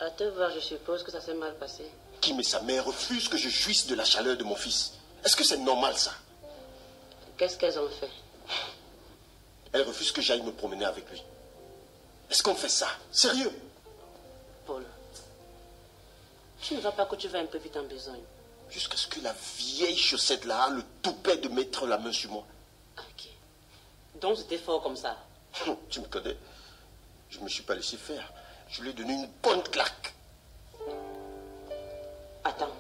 À te voir, je suppose que ça s'est mal passé. Kim et sa mère refusent que je jouisse de la chaleur de mon fils. Est-ce que c'est normal, ça? Qu'est-ce qu'elles ont fait? Elles refusent que j'aille me promener avec lui. Est-ce qu'on fait ça? Sérieux? Paul, tu ne vois pas que tu vas un peu vite en besogne. Jusqu'à ce que la vieille chaussette là a le toupet de mettre la main sur moi. Ok. Donc c'était fort comme ça. Tu me connais. Je ne me suis pas laissé faire. Je lui ai donné une bonne claque. Attends.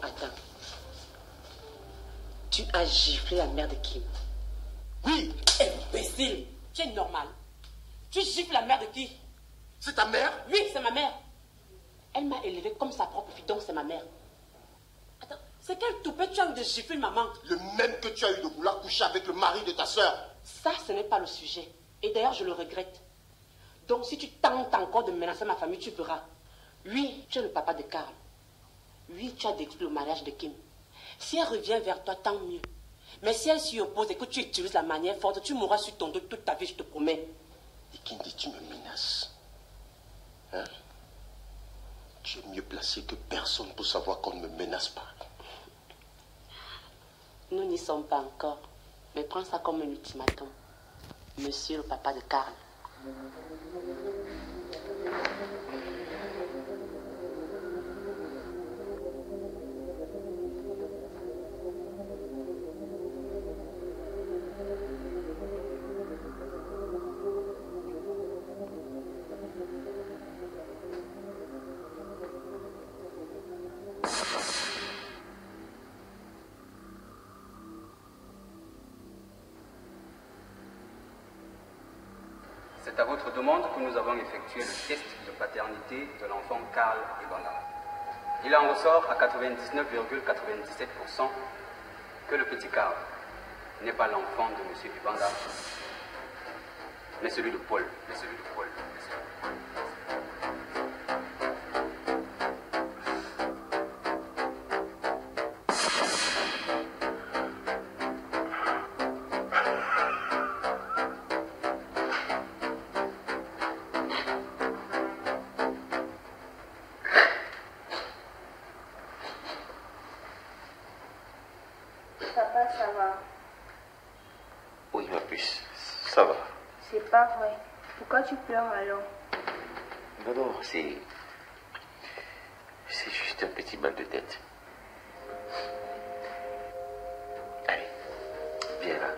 Attends. Tu as giflé la mère de Kim? Oui. Imbécile. Tu es normal. Tu gifles la mère de qui? C'est ta mère? Oui, c'est ma mère. Elle m'a élevée comme sa propre fille, donc c'est ma mère. Attends, c'est quel toupet tu as eu de gifler maman? Le même que tu as eu de vouloir coucher avec le mari de ta soeur. Ça, ce n'est pas le sujet. Et d'ailleurs, je le regrette. Donc, si tu tentes encore de menacer ma famille, tu verras. Oui, tu es le papa de Karl. Oui, tu as détruit le mariage de Kim. Si elle revient vers toi, tant mieux. Mais si elle s'y oppose et que tu utilises la manière forte, tu mourras sur ton dos toute ta vie, je te promets. Et Kindi, tu me menaces. Hein? Tu es mieux placé que personne pour savoir qu'on ne me menace pas. Nous n'y sommes pas encore. Mais prends ça comme un ultimatum. Monsieur le papa de Karl. C'est à votre demande que nous avons effectué le test de paternité de l'enfant Karl Ibanda. Il en ressort à 99,97% que le petit Karl n'est pas l'enfant de M. Ibanda, mais celui de Paul. Papa, ça va? Oui, ma puce, ça va. C'est pas vrai. Pourquoi tu pleures alors? Non, c'est juste un petit mal de tête. Allez, viens là.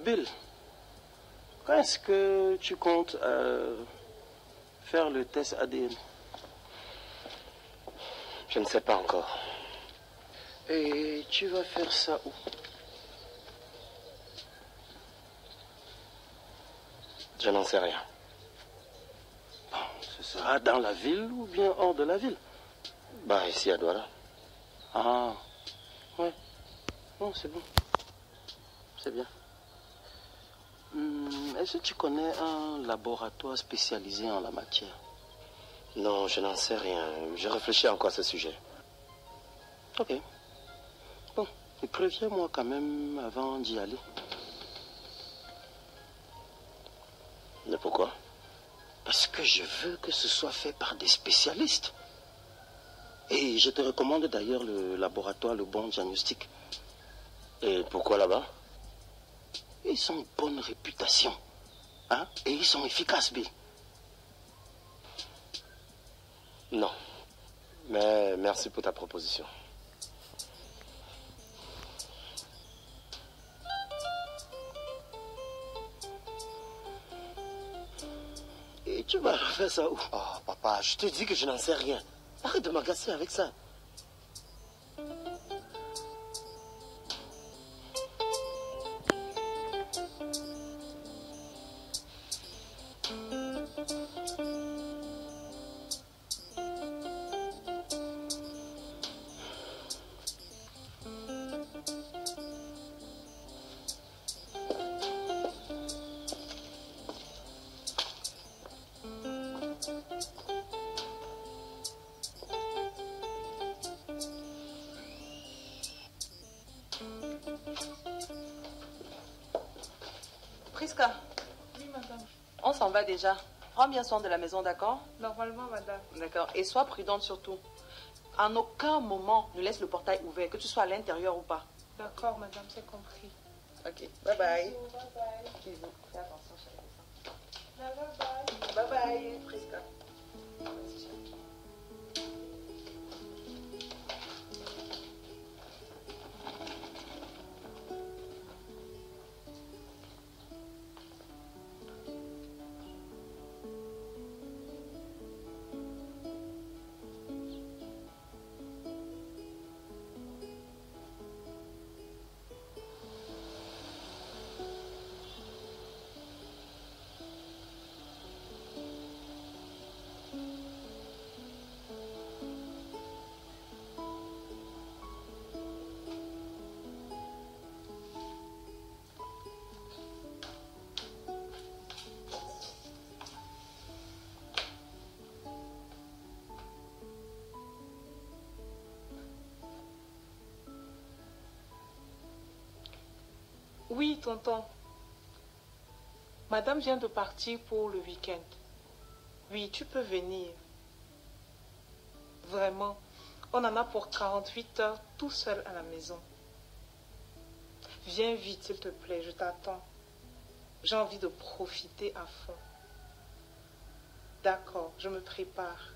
Bill, quand est-ce que tu comptes faire le test ADN? Je ne sais pas encore. Et tu vas faire ça où? Je n'en sais rien. Bon, ce sera dans la ville ou bien hors de la ville? Bah, ici à Douala. Ah, ouais. Bon, c'est bon. C'est bien. Est-ce que tu connais un laboratoire spécialisé en la matière? Non, je n'en sais rien. Je réfléchis encore à ce sujet. Ok. Bon, et préviens-moi quand même avant d'y aller. Mais pourquoi? Parce que je veux que ce soit fait par des spécialistes. Et je te recommande d'ailleurs le laboratoire Le Bon Diagnostic. Et pourquoi là-bas? Ils ont une bonne réputation. Hein? Et ils sont efficaces, Bill. Non. Mais merci pour ta proposition. Et tu vas faire ça où? Oh, papa. Papa, je te dis que je n'en sais rien. Arrête de m'agacer avec ça. Prisca. Oui, madame. On s'en va déjà. Prends bien soin de la maison, d'accord? Normalement, madame. D'accord. Et sois prudente surtout. En aucun moment ne laisse le portail ouvert, que tu sois à l'intérieur ou pas. D'accord, madame, c'est compris. Ok. Bye bye. Bisous, bye bye. Bisous. Fais attention, chérie. Bye bye. Bye bye, Prisca. Oui, tonton. Madame vient de partir pour le week-end. Oui, tu peux venir. Vraiment, on en a pour 48 heures tout seul à la maison. Viens vite, s'il te plaît, je t'attends. J'ai envie de profiter à fond. D'accord, je me prépare.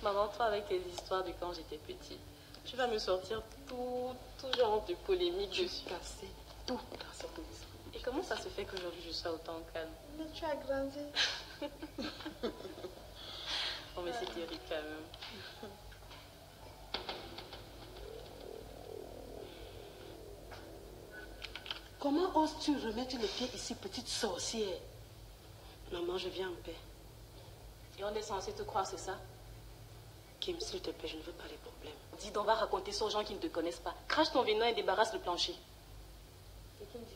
Maman, toi, avec tes histoires de quand j'étais petite, tu vas me sortir tout genre de polémique dessus. Casser tout dans cette maison. Et comment ça se fait qu'aujourd'hui je sois autant calme? Mais tu as grandi. Oh, mais c'est terrible quand même. Comment oses-tu remettre les pieds ici, petite sorcière? Maman, je viens en paix. Et on est censé te croire, c'est ça? Kim, s'il te plaît, je ne veux pas les problèmes. Dis donc, va raconter ça aux gens qui ne te connaissent pas. Crache ton venin et débarrasse le plancher. Et Kim dit,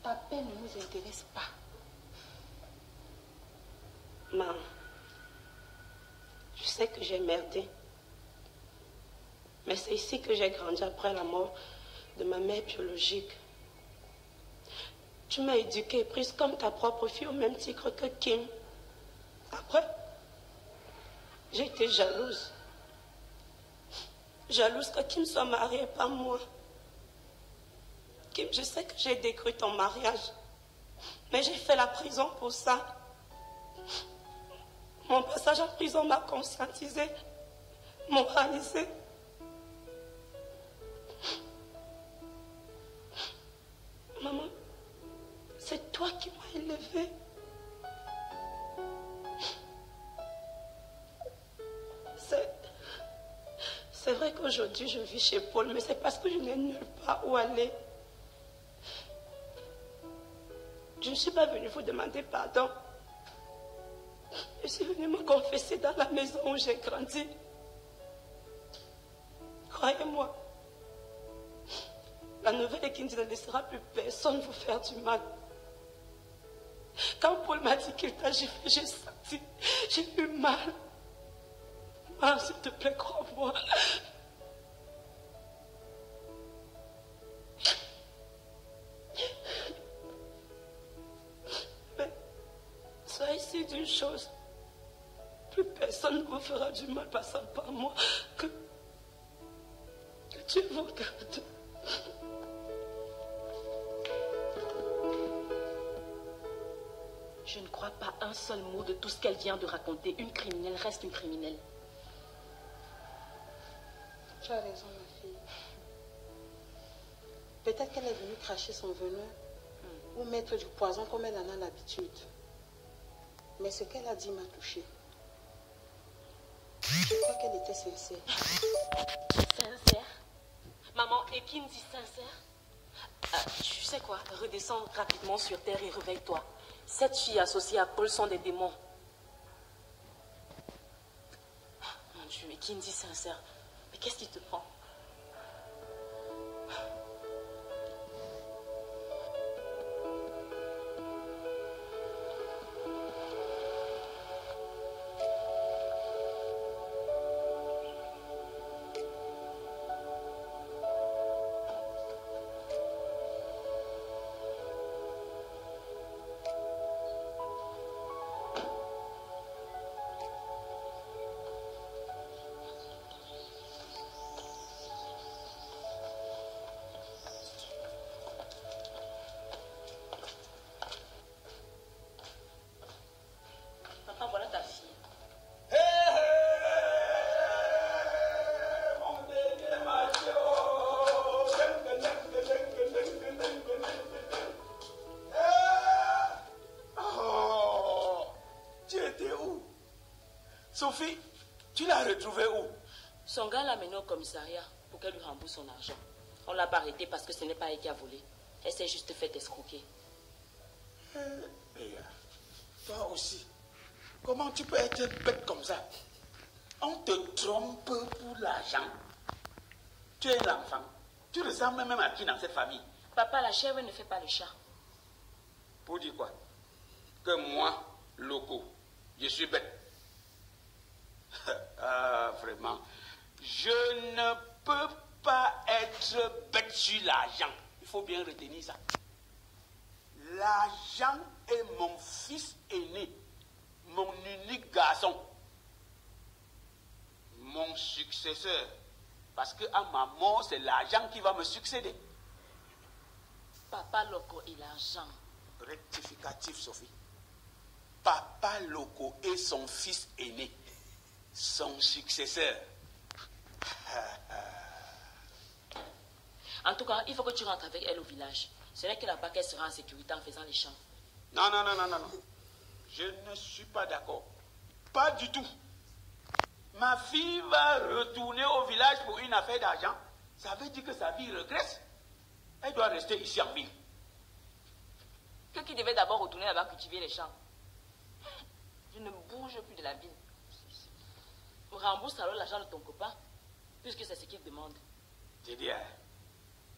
ta peine ne nous intéresse pas. Maman, je sais que j'ai merdé. Mais c'est ici que j'ai grandi après la mort de ma mère biologique. Tu m'as éduquée et prise comme ta propre fille au même titre que Kim. Après, j'ai été jalouse. Jalouse que Kim soit mariée, pas moi. Kim, je sais que j'ai détruit ton mariage. Mais j'ai fait la prison pour ça. Mon passage en prison m'a conscientisé, moralisé. Maman, c'est toi qui m'as élevée. C'est vrai qu'aujourd'hui je vis chez Paul, mais c'est parce que je n'ai nulle part où aller. Je ne suis pas venue vous demander pardon. Je suis venue me confesser dans la maison où j'ai grandi. Croyez-moi, la nouvelle est qu'il ne laissera plus personne vous faire du mal. Quand Paul m'a dit qu'il t'a giflé, j'ai senti, j'ai eu mal. Ah, s'il te plaît, crois-moi. Mais soyez sûr d'une chose. Plus personne ne vous fera du mal passant par moi que Dieu vous garde. Je ne crois pas un un seul mot de tout ce qu'elle vient de raconter. Une criminelle reste une criminelle. Tu as raison, ma fille. Peut-être qu'elle est venue cracher son venin ou mettre du poison comme elle en a l'habitude. Mais ce qu'elle a dit m'a touchée. Je crois qu'elle était sincère. Sincère? Maman, et qui me dit sincère? Tu sais quoi? Redescends rapidement sur terre et réveille-toi. Cette fille associée à Paul sont des démons. Mon Dieu, mais qui me dit sincère? Mais qu'est-ce qui te prend? Sophie, tu l'as retrouvée où? Son gars l'a mené au commissariat pour qu'elle lui rembourse son argent. On ne l'a pas arrêtée parce que ce n'est pas elle qui a volé. Elle s'est juste fait escroquer. Toi aussi, comment tu peux être bête comme ça? On te trompe pour l'argent. Tu es l'enfant. Tu ressembles même à qui dans cette famille? Papa, la chèvre ne fait pas le chat. Pour dire quoi? Que moi, loco, je suis bête. Ah, vraiment. Je ne peux pas être bête sur l'argent. Il faut bien retenir ça. L'argent est mon fils aîné, mon unique garçon, mon successeur. Parce qu'à ma mort, c'est l'argent qui va me succéder. Papa Loco et l'argent. Rectificatif, Sophie. Papa Loco est son fils aîné, son successeur. En tout cas, il faut que tu rentres avec elle au village. Ce n'est que là-bas qu'elle sera en sécurité en faisant les champs. Non. Je ne suis pas d'accord. Pas du tout. Ma fille va retourner au village pour une affaire d'argent. Ça veut dire que sa vie regresse. Elle doit rester ici en ville. Que qui devait d'abord retourner là-bas cultiver les champs? Je ne bouge plus de la ville. Rembourse alors l'argent de ton copain, puisque c'est ce qu'il demande. Je dis,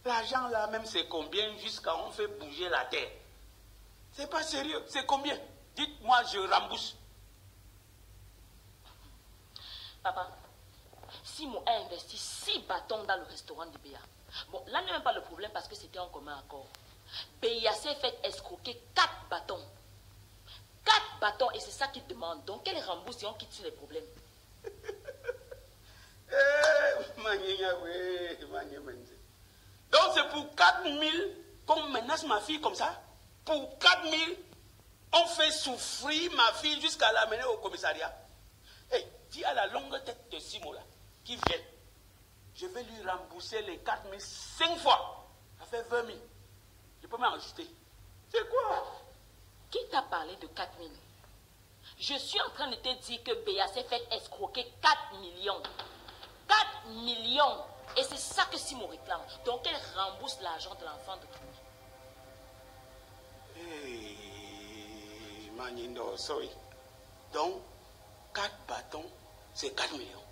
l'argent là même c'est combien jusqu'à on fait bouger la terre? C'est pas sérieux, c'est combien? Dites-moi, je rembourse. Papa, Simon a investi 6 bâtons dans le restaurant de Béa. Bon, là n'est même pas le problème parce que c'était en commun accord. Béa s'est fait escroquer 4 bâtons. 4 bâtons et c'est ça qu'il demande. Donc qu'elle rembourse et on quitte sur les problèmes. Donc c'est pour 4 000 qu'on menace ma fille comme ça? Pour 4 000, on fait souffrir ma fille jusqu'à l'amener au commissariat. Hey, dis à la longue tête de Simo là, qui vient, je vais lui rembourser les 4 000 5 fois. Ça fait 20 000. Je peux m'enregistrer. C'est quoi? Qui t'a parlé de 4 000? Je suis en train de te dire que Béa s'est fait escroquer 4 millions. 4 millions. Et c'est ça que Simon réclame. Donc elle rembourse l'argent de l'enfant de tout. Hey, Manindo, sorry. Donc, 4 bâtons, c'est 4 millions.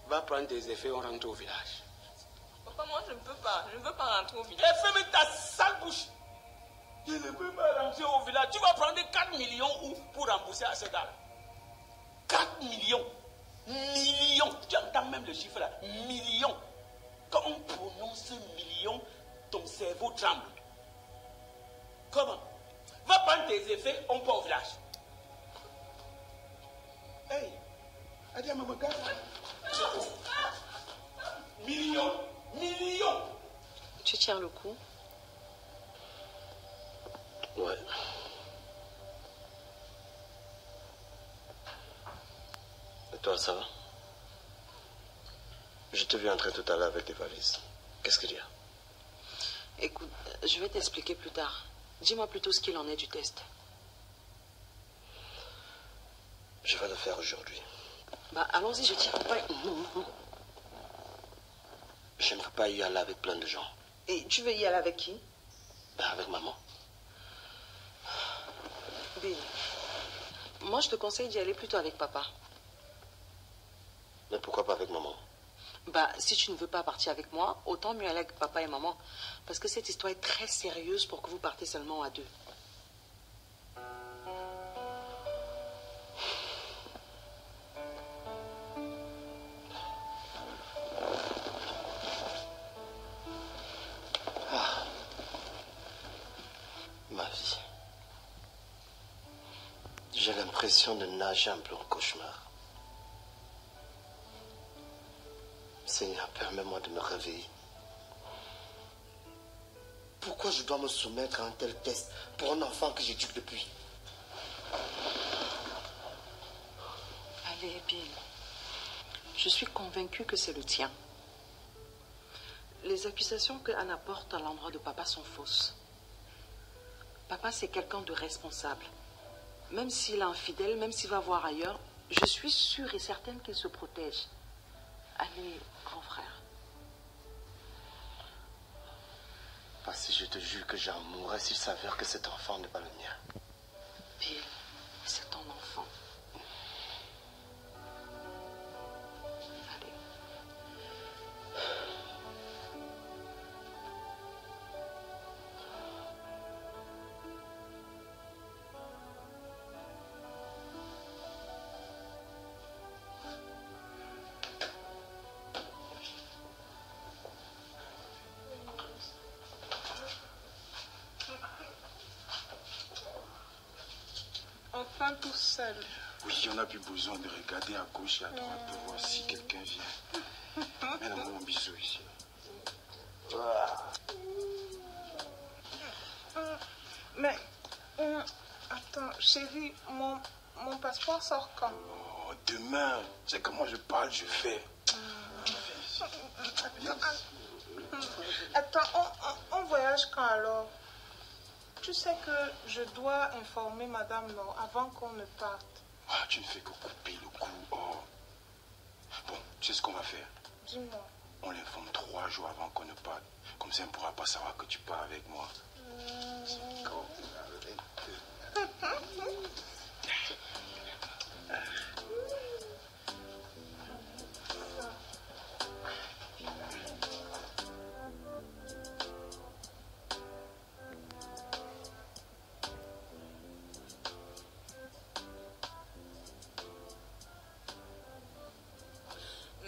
Va prendre tes effets, on rentre au village. Papa, moi je ne peux pas. Je ne veux pas rentrer au village. Et ferme ta sale bouche. Je ne peux pas rentrer au village. Tu vas prendre 4 millions où pour rembourser à ce gars-là? 4 millions. Millions. Tu entends même le chiffre là. Millions. Quand on prononce millions, ton cerveau tremble. Comment? Va prendre tes effets, on part au village. Hey, Adia Mamaka. Millions. Millions. Tu tiens le coup? Ouais. Et toi, ça va? Je t'ai vu entrer tout à l'heure avec tes valises. Qu'est-ce qu'il y a? Écoute, je vais t'expliquer plus tard. Dis-moi plutôt ce qu'il en est du test. Je vais le faire aujourd'hui. Bah, allons-y, je t'y accompagne. Je ne veux pas y aller avec plein de gens. Et tu veux y aller avec qui? Ben, avec maman. Bill, moi je te conseille d'y aller plutôt avec papa. Mais pourquoi pas avec maman? Bah, si tu ne veux pas partir avec moi, autant mieux aller avec papa et maman. Parce que cette histoire est très sérieuse pour que vous partez seulement à deux. Ah. Ma vie. J'ai l'impression de nager en plein cauchemar. Seigneur, permets-moi de me réveiller. Pourquoi je dois me soumettre à un tel test pour un enfant que j'éduque depuis? Allez, Bill. Je suis convaincue que c'est le tien. Les accusations que Anna porte à l'endroit de papa sont fausses. Papa, c'est quelqu'un de responsable. Même s'il est infidèle, même s'il va voir ailleurs, je suis sûre et certaine qu'il se protège. Allez, grand frère. Parce que je te jure que j'en mourrais s'il s'avère que cet enfant n'est pas le mien. Bill, c'est ton enfant. Allez. Enfin tout seul. Oui, on n'a plus besoin de regarder à gauche et à droite pour voir si quelqu'un vient. Mets-moi mon bisou ici. Mais, attends, chérie, mon passeport sort quand? Oh, demain, c'est comment je parle, je fais. Attends, on voyage quand alors? Tu sais que je dois informer Madame Laure avant qu'on ne parte. Ah, tu ne fais que couper le cou. Oh. Bon, tu sais ce qu'on va faire? Dis-moi. On l'informe 3 jours avant qu'on ne parte. Comme ça, on ne pourra pas savoir que tu pars avec moi.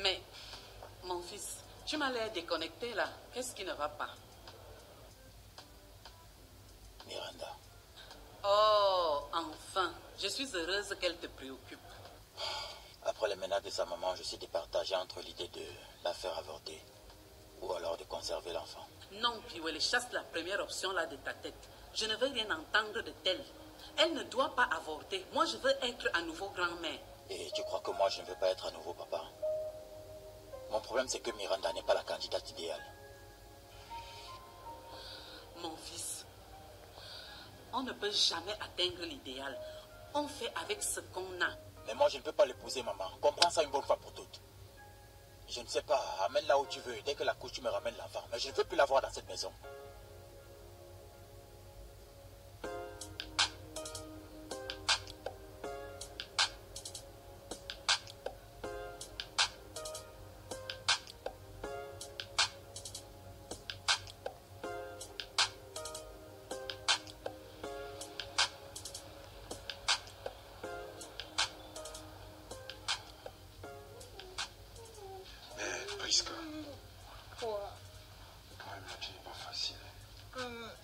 Mais, mon fils, tu m'as l'air déconnecté là. Qu'est-ce qui ne va pas? Miranda. Oh, enfin. Je suis heureuse qu'elle te préoccupe. Après les menaces de sa maman, je suis départagé entre l'idée de la faire avorter ou alors de conserver l'enfant. Non, Piwele, chasse la première option là de ta tête. Je ne veux rien entendre de tel. Elle ne doit pas avorter. Moi, je veux être à nouveau grand-mère. Et tu crois que moi, je ne veux pas être à nouveau papa? Mon problème, c'est que Miranda n'est pas la candidate idéale. Mon fils, on ne peut jamais atteindre l'idéal. On fait avec ce qu'on a. Mais moi, je ne peux pas l'épouser, maman. Comprends ça une bonne fois pour toutes. Je ne sais pas, amène là où tu veux. Dès que la couche, tu me ramènes l'enfant. Mais je ne veux plus l'avoir dans cette maison.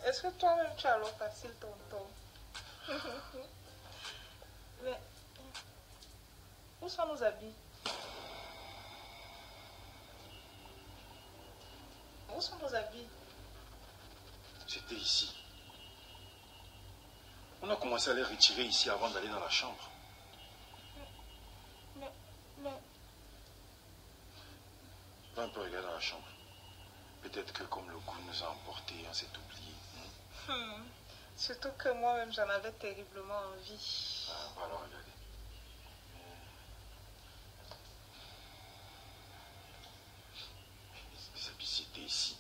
Est-ce que toi-même tu as l'eau facile, tonton? Mais où sont nos habits? Où sont nos habits? C'était ici. On a commencé à les retirer ici avant d'aller dans la chambre. Mais... Va un peu regarder dans la chambre. Peut-être que comme le coup nous a emportés, on s'est oublié. Surtout que moi-même, j'en avais terriblement envie. Ah, on va alors regarder. C'était ici.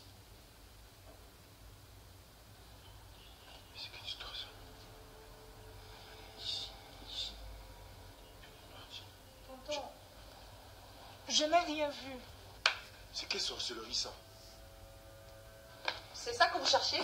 C'est quelle histoire ça? Ici. Tonton, je n'ai rien vu. C'est quelle sorcellerie ça? C'est ça que vous cherchez?